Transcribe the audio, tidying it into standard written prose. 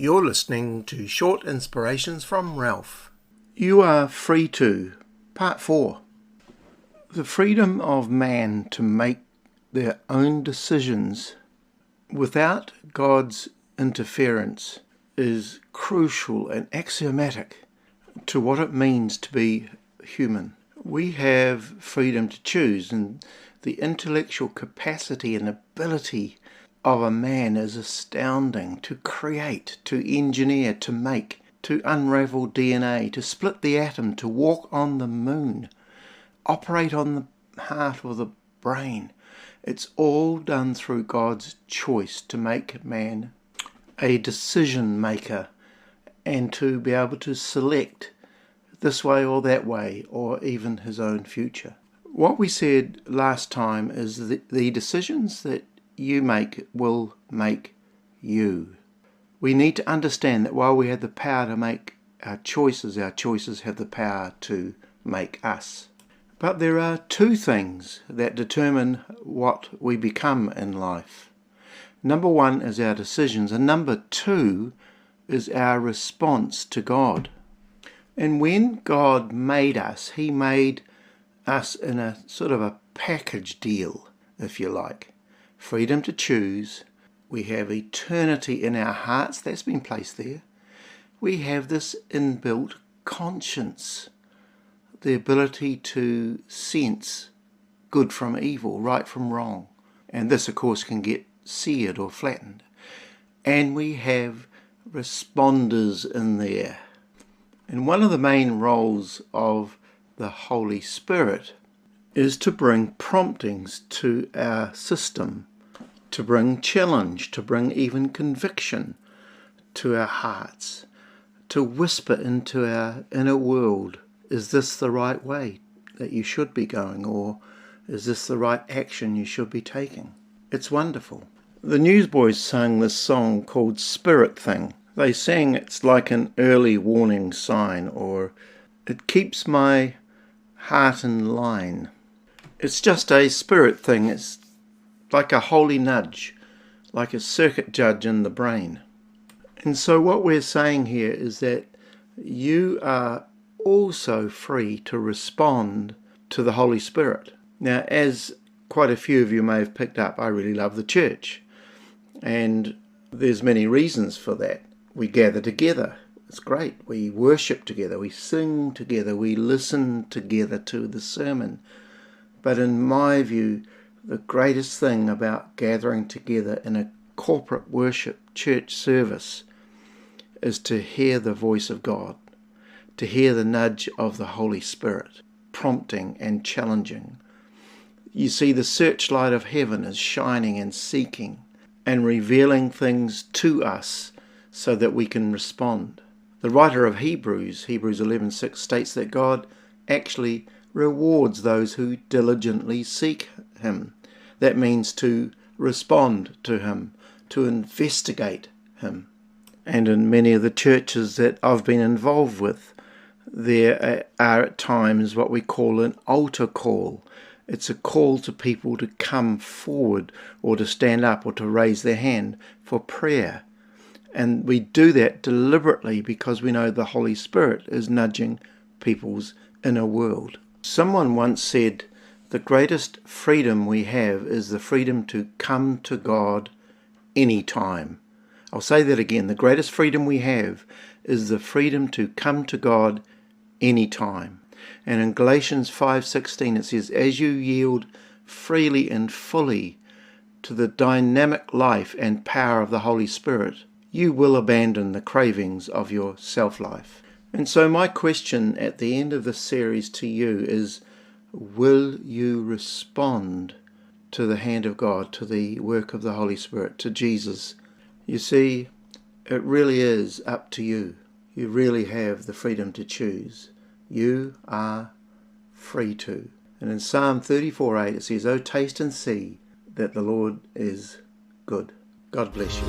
You're listening to Short Inspirations from Ralph. You Are Free To, Part 4. The freedom of man to make their own decisions without God's interference is crucial and axiomatic to what it means to be human. We have freedom to choose, and the intellectual capacity and ability of a man is astounding. To create, to engineer, to make, to unravel DNA, to split the atom, to walk on the moon, operate on the heart or the brain. It's all done through God's choice to make man a decision maker and to be able to select this way or that way, or even his own future. What we said last time is that the decisions that you make will make you. We need to understand that while we have the power to make our choices have the power to make us. But there are two things that determine what we become in life. Number one is our decisions, and number two is our response to God. And when God made us, He made us in a sort of a package deal, if you like. Freedom to choose. We have eternity in our hearts. That's been placed there. We have this inbuilt conscience, the ability to sense good from evil, right from wrong. And this, of course, can get seared or flattened. And we have responders in there. And one of the main roles of the Holy Spirit is to bring promptings to our system, to bring challenge, to bring even conviction to our hearts, to whisper into our inner world, is this the right way that you should be going, or is this the right action you should be taking? It's wonderful. The Newsboys sang this song called Spirit Thing. They sang it's like an early warning sign, or it keeps my heart in line. It's just a spirit thing. It's like a holy nudge, like a circuit judge in the brain. And so what we're saying here is that you are also free to respond to the Holy Spirit. Now, as quite a few of you may have picked up, I really love the church. And there's many reasons for that. We gather together. It's great. We worship together. We sing together. We listen together to the sermon. But in my view, the greatest thing about gathering together in a corporate worship church service is to hear the voice of God, to hear the nudge of the Holy Spirit, prompting and challenging. You see, the searchlight of heaven is shining and seeking and revealing things to us so that we can respond. The writer of Hebrews 11:6 states that God actually rewards those who diligently seek Him. That means to respond to Him, to investigate Him. And in many of the churches that I've been involved with, there are at times what we call an altar call. It's a call to people to come forward or to stand up or to raise their hand for prayer. And we do that deliberately because we know the Holy Spirit is nudging people's inner world. Someone once said, the greatest freedom we have is the freedom to come to God anytime. I'll say that again. The greatest freedom we have is the freedom to come to God anytime. And in Galatians 5:16 it says, as you yield freely and fully to the dynamic life and power of the Holy Spirit, you will abandon the cravings of your self-life. And so my question at the end of this series to you is, will you respond to the hand of God, to the work of the Holy Spirit, to Jesus? You see, it really is up to you. You really have the freedom to choose. You are free to. And in Psalm 34:8 it says, oh, taste and see that the Lord is good. God bless you.